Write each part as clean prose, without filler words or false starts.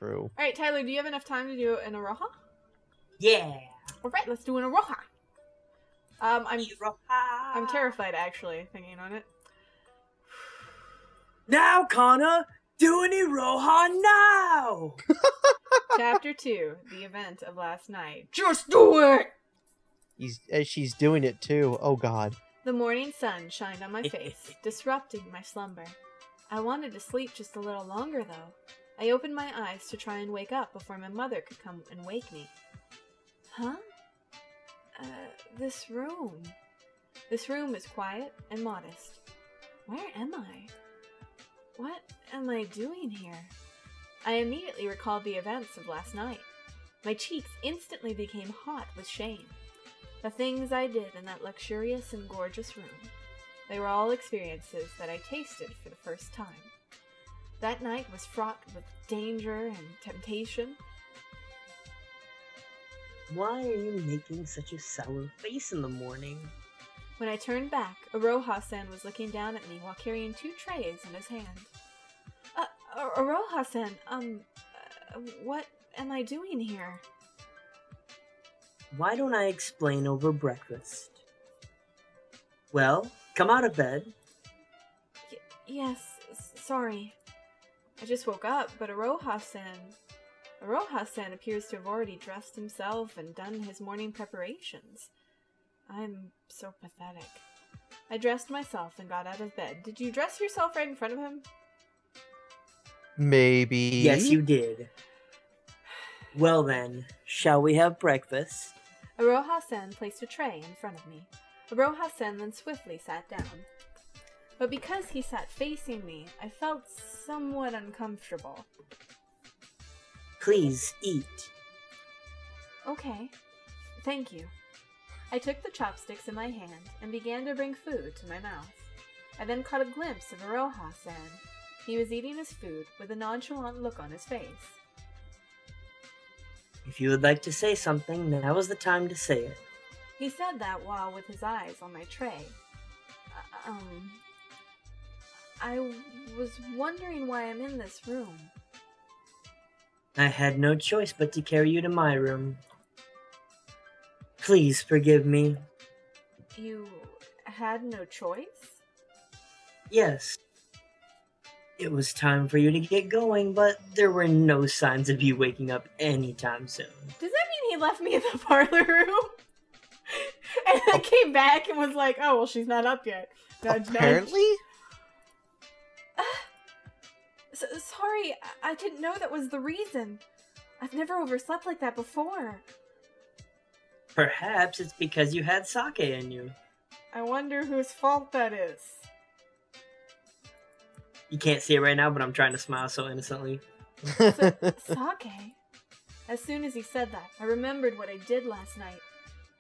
true. Alright, Tyler, do you have enough time to do an Iroha? Yeah. Alright, let's do an Iroha. Iroha. I'm terrified, actually, thinking on it. Now, Kana, do an Iroha now! Chapter 2, the event of last night. Just do it! She's doing it too. Oh god. The morning sun shined on my face, disrupting my slumber. I wanted to sleep just a little longer, though. I opened my eyes to try and wake up before my mother could come and wake me. Huh? This room. This room is quiet and modest. Where am I? What am I doing here? I immediately recalled the events of last night. My cheeks instantly became hot with shame. The things I did in that luxurious and gorgeous room. They were all experiences that I tasted for the first time. That night was fraught with danger and temptation. Why are you making such a sour face in the morning? When I turned back, Iroha-san was looking down at me while carrying 2 trays in his hand. Iroha-san, what am I doing here? Why don't I explain over breakfast? Well, come out of bed. Yes, sorry. I just woke up, but Iroha-san appears to have already dressed himself and done his morning preparations. I'm so pathetic. I dressed myself and got out of bed. Did you dress yourself right in front of him? Maybe. Yes, you did. Well then, shall we have breakfast? Iroha-san placed a tray in front of me. Iroha-san then swiftly sat down. But because he sat facing me, I felt somewhat uncomfortable. Please eat. Okay, thank you. I took the chopsticks in my hand and began to bring food to my mouth. I then caught a glimpse of Iroha-san. He was eating his food with a nonchalant look on his face. If you would like to say something, now is the time to say it. He said that while with his eyes on my tray. I was wondering why I'm in this room. I had no choice but to carry you to my room. Please forgive me. You had no choice? Yes. It was time for you to get going, but there were no signs of you waking up anytime soon. Does that mean he left me in the parlor room? And then came back and was like, oh, well, she's not up yet. Nudge, Apparently? Sorry, I didn't know that was the reason. I've never overslept like that before. Perhaps it's because you had sake in you. I wonder whose fault that is. You can't see it right now, but I'm trying to smile so innocently. Sake? As soon as he said that, I remembered what I did last night.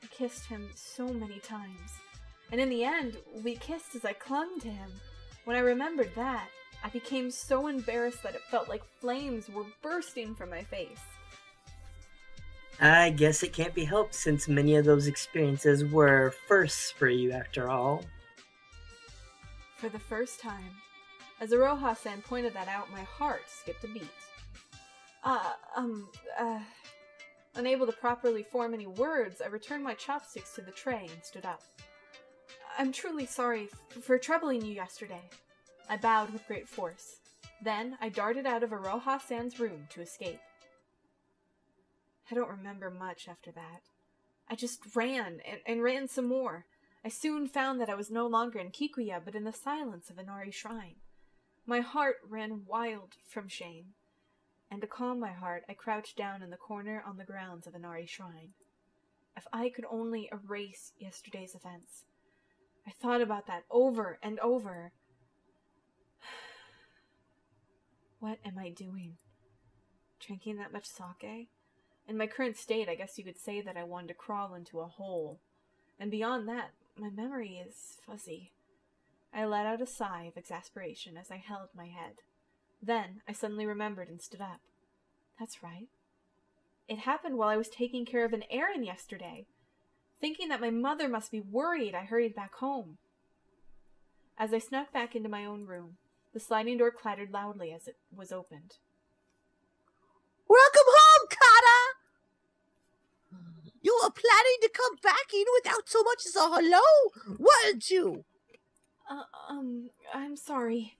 I kissed him so many times. And in the end, we kissed as I clung to him. When I remembered that, I became so embarrassed that it felt like flames were bursting from my face. I guess it can't be helped since many of those experiences were firsts for you after all. For the first time. As Iroha-san pointed that out, my heart skipped a beat. Unable to properly form any words, I returned my chopsticks to the tray and stood up. I'm truly sorry for troubling you yesterday. I bowed with great force. Then I darted out of Iroha-san's room to escape. I don't remember much after that. I just ran, and ran some more. I soon found that I was no longer in Kikuya, but in the silence of Inari Shrine. My heart ran wild from shame, and to calm my heart, I crouched down in the corner on the grounds of Inari Shrine. If I could only erase yesterday's events. I thought about that over and over. What am I doing? Drinking that much sake? In my current state, I guess you could say that I wanted to crawl into a hole. And beyond that, my memory is fuzzy. I let out a sigh of exasperation as I held my head. Then I suddenly remembered and stood up. That's right. It happened while I was taking care of an errand yesterday. Thinking that my mother must be worried, I hurried back home. As I snuck back into my own room, the sliding door clattered loudly as it was opened. to come back in without so much as a hello, weren't you? I'm sorry.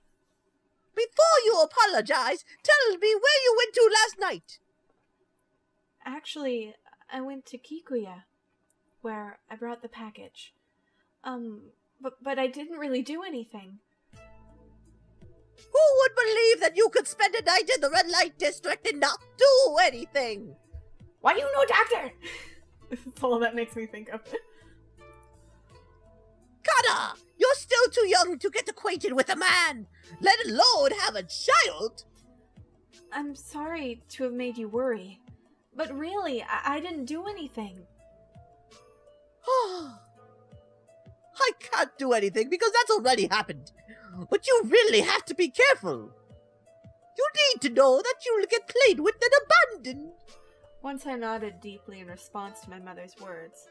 Before you apologize, tell me where you went to last night. Actually, I went to Kikuya, where I brought the package. But I didn't really do anything. Who would believe that you could spend a night in the red light district and not do anything? Why you no doctor? That's all that makes me think of. Kana, you're still too young to get acquainted with a man, let alone have a child. I'm sorry to have made you worry, but really, I didn't do anything. I can't do anything because that's already happened. But you really have to be careful. You need to know that you'll get played with and abandoned. Once I nodded deeply in response to my mother's words,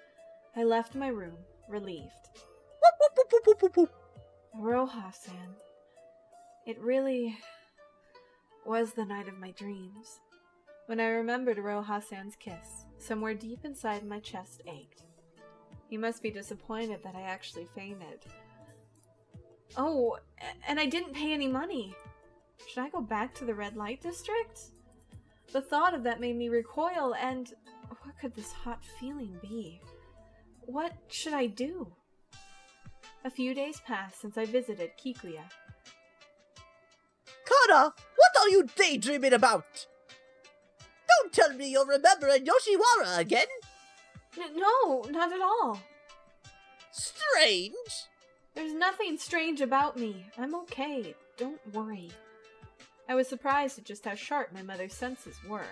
I left my room, relieved. Iroha-san, it really was the night of my dreams. When I remembered Iroha-san's kiss, somewhere deep inside my chest ached. He must be disappointed that I actually fainted. Oh, and I didn't pay any money. Should I go back to the red light district? The thought of that made me recoil, and what could this hot feeling be? What should I do? A few days passed since I visited Kikuya. Kana, what are you daydreaming about? Don't tell me you're remembering Yoshiwara again. No, not at all. Strange. There's nothing strange about me. I'm okay. Don't worry. I was surprised at just how sharp my mother's senses were.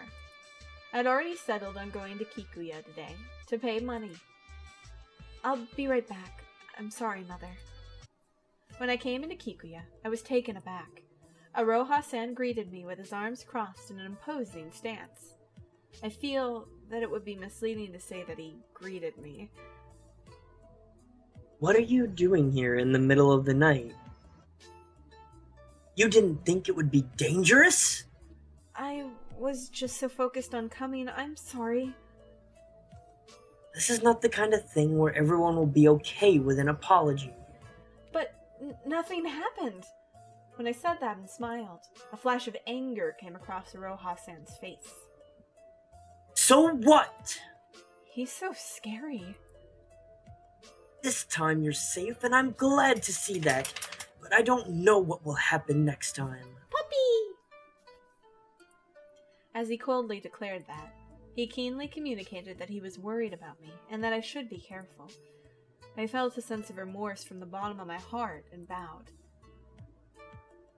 I'd already settled on going to Kikuya today, to pay money. I'll be right back. I'm sorry, Mother. When I came into Kikuya, I was taken aback. Iroha-san greeted me with his arms crossed in an imposing stance. I feel that it would be misleading to say that he greeted me. What are you doing here in the middle of the night? You didn't think it would be dangerous? I was just so focused on coming. I'm sorry. This is not the kind of thing where everyone will be okay with an apology. But nothing happened. When I said that and smiled, a flash of anger came across Iroha-san's face. So what? He's so scary. This time you're safe, and I'm glad to see that. But I don't know what will happen next time. Puppy! As he coldly declared that, he keenly communicated that he was worried about me, and that I should be careful. I felt a sense of remorse from the bottom of my heart and bowed.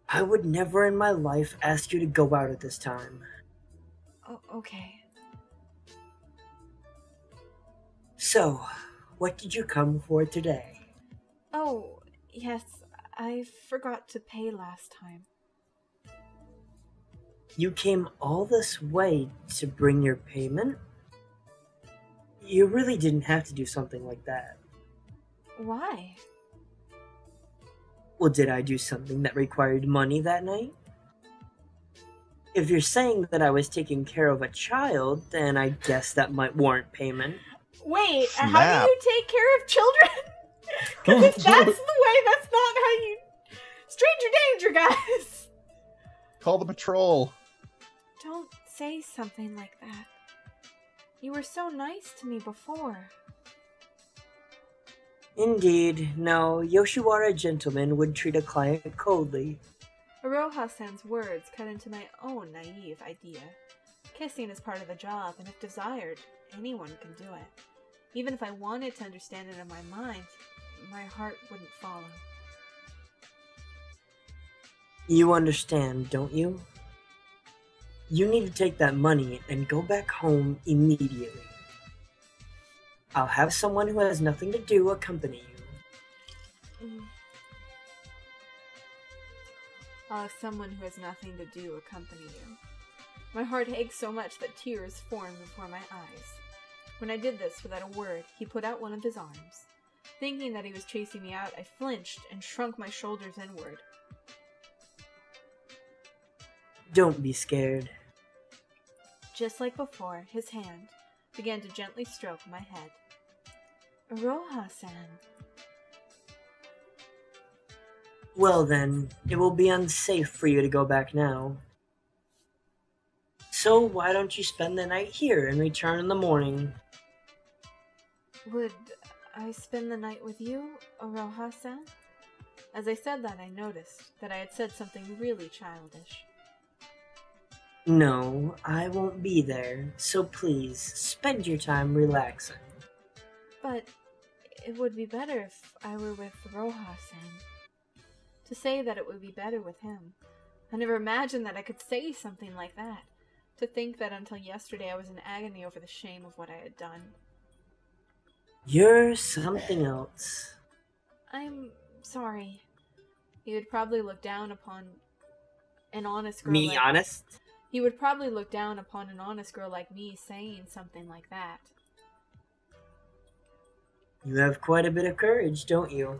I would never in my life ask you to go out at this time. Oh, okay. So, what did you come for today? Oh, yes, I forgot to pay last time. You came all this way to bring your payment? You really didn't have to do something like that. Why? Well, did I do something that required money that night? If you're saying that I was taking care of a child, then I guess that might warrant payment. Wait, Snap. how do you take care of children? Because if that's the way, that's not how you... Stranger danger, guys! Call the patrol. Don't say something like that. You were so nice to me before. Indeed, no, Yoshiwara gentleman would treat a client coldly. Iroha-san's words cut into my own naive idea. Kissing is part of the job, and if desired, anyone can do it. Even if I wanted to understand it in my mind, my heart wouldn't follow. You understand, don't you? You need to take that money and go back home immediately. I'll have someone who has nothing to do accompany you. I'll have someone who has nothing to do accompany you. My heart ached so much that tears formed before my eyes. When I did this without a word, he put out one of his arms. Thinking that he was chasing me out, I flinched and shrunk my shoulders inward. Don't be scared. Just like before, his hand began to gently stroke my head. Iroha-san. Well then, it will be unsafe for you to go back now. So why don't you spend the night here and return in the morning? Would I spend the night with you, Iroha-san? As I said that, I noticed that I had said something really childish. No, I won't be there, so please, spend your time relaxing. But it would be better if I were with Iroha-san. To say that it would be better with him. I never imagined that I could say something like that. To think that until yesterday I was in agony over the shame of what I had done. You're something else. I'm sorry. He would probably look down upon an honest girl Me like... honest? He would probably look down upon an honest girl like me saying something like that. You have quite a bit of courage, don't you?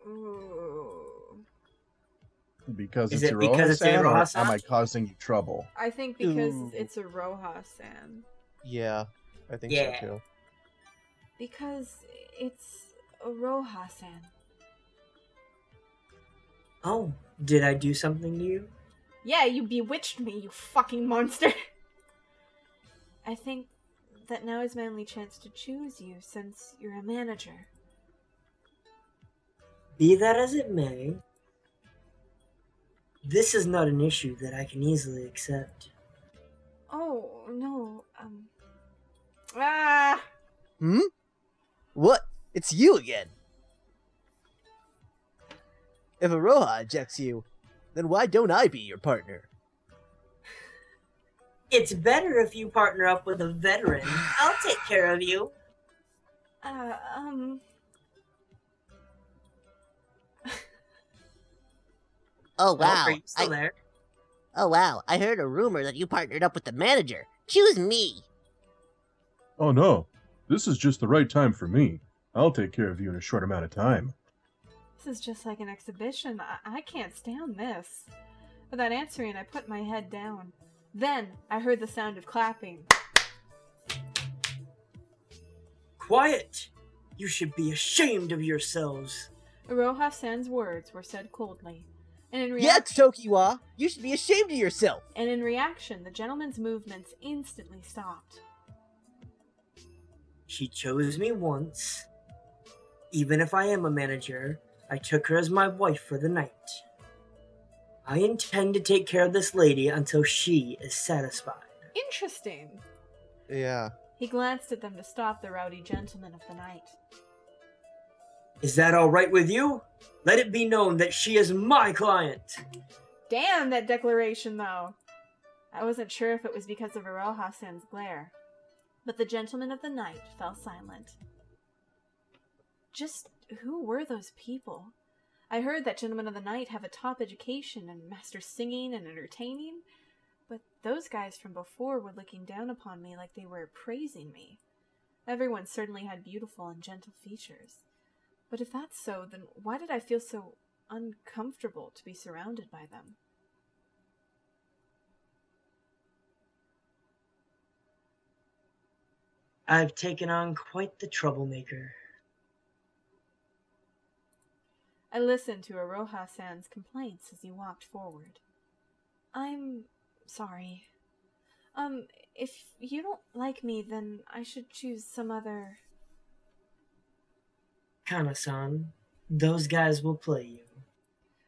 Ooh. Because Is it's it because it's Iroha-san, or Iroha-san? am I causing you trouble? I think because Ooh. it's Iroha-san. Yeah, I think Yeah. so too. Because it's Iroha-san. Oh, did I do something to you? Yeah, you bewitched me, you fucking monster! I think that now is my only chance to choose you, since you're a manager. Be that as it may, this is not an issue that I can easily accept. Oh, no, Ah! Hmm? What? It's you again. If Iroha ejects you, then why don't I be your partner? It's better if you partner up with a veteran. I'll take care of you. Oh wow. Are you still there? Oh wow, I heard a rumor that you partnered up with the manager. Choose me. Oh no, this is just the right time for me. I'll take care of you in a short amount of time. This is just like an exhibition. I can't stand this. Without answering, I put my head down. Then, I heard the sound of clapping. Quiet! You should be ashamed of yourselves. Iroha-san's words were said coldly. And in Yeah, reaction, Tokiwa, you should be ashamed of yourself. the gentleman's movements instantly stopped. She chose me once. Even if I am a manager, I took her as my wife for the night. I intend to take care of this lady until she is satisfied. Interesting. Yeah. He glanced at them to stop the rowdy gentleman of the night. Is that all right with you? Let it be known that she is my client. Damn that declaration, though. I wasn't sure if it was because of Iroha-san's glare. But the gentleman of the night fell silent. Just who were those people? I heard that gentlemen of the night have a top education and master singing and entertaining, but those guys from before were looking down upon me like they were praising me. Everyone certainly had beautiful and gentle features. But if that's so, then why did I feel so uncomfortable to be surrounded by them? I've taken on quite the troublemaker. I listened to Iroha-san's complaints as he walked forward. I'm sorry. If you don't like me, then I should choose some other... Kana-san, those guys will play you.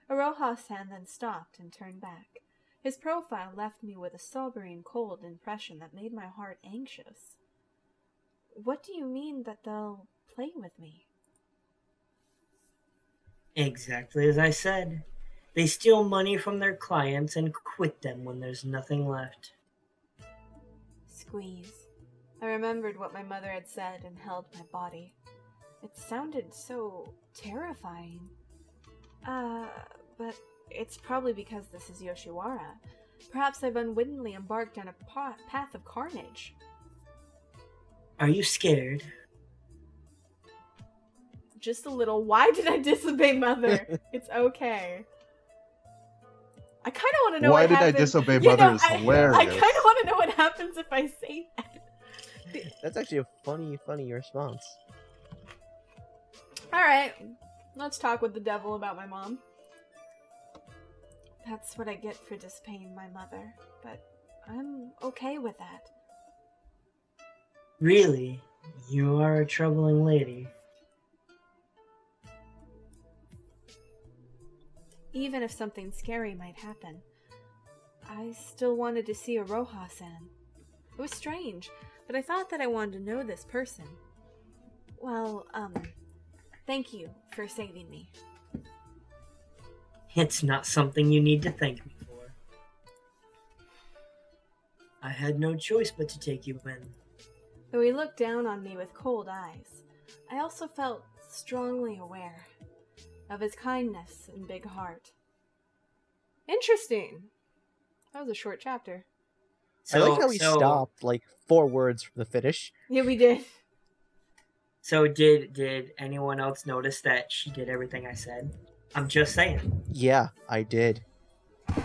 Iroha-san then stopped and turned back. His profile left me with a sobering, cold impression that made my heart anxious. What do you mean that they'll play with me? Exactly as I said. They steal money from their clients and quit them when there's nothing left. Squeeze. I remembered what my mother had said and held my body. It sounded so terrifying. But it's probably because this is Yoshiwara. Perhaps I've unwittingly embarked on a path of carnage. Are you scared? Just a little. Why did I disobey Mother? It's okay. I kind of want to know Why what did I happens. disobey You Mother know, is I hilarious. kind of want to know what happens if I say that. That's actually a funny response. Alright, let's talk with the devil about my mom. That's what I get for disobeying my mother, but I'm okay with that. Really? You are a troubling lady. Even if something scary might happen, I still wanted to see Iroha-san. It was strange, but I thought that I wanted to know this person. Well, thank you for saving me. It's not something you need to thank me for. I had no choice but to take you in. Though he looked down on me with cold eyes, I also felt strongly aware of his kindness and big heart. Interesting. That was a short chapter. I like how we stopped like 4 words from the finish. Yeah, we did. So did anyone else notice that she did everything I said? I'm just saying. Yeah, I did.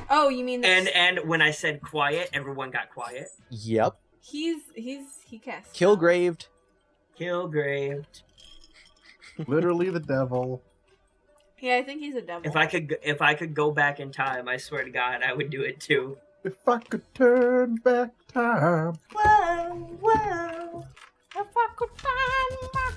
Oh, you mean that And when I said quiet, everyone got quiet. Yep. he cast Killgraved. Killgraved. Literally the devil. Yeah, I think he's a devil. If I could go back in time, I swear to God, I would do it too. If I could turn back time. Whoa, whoa. If I could find my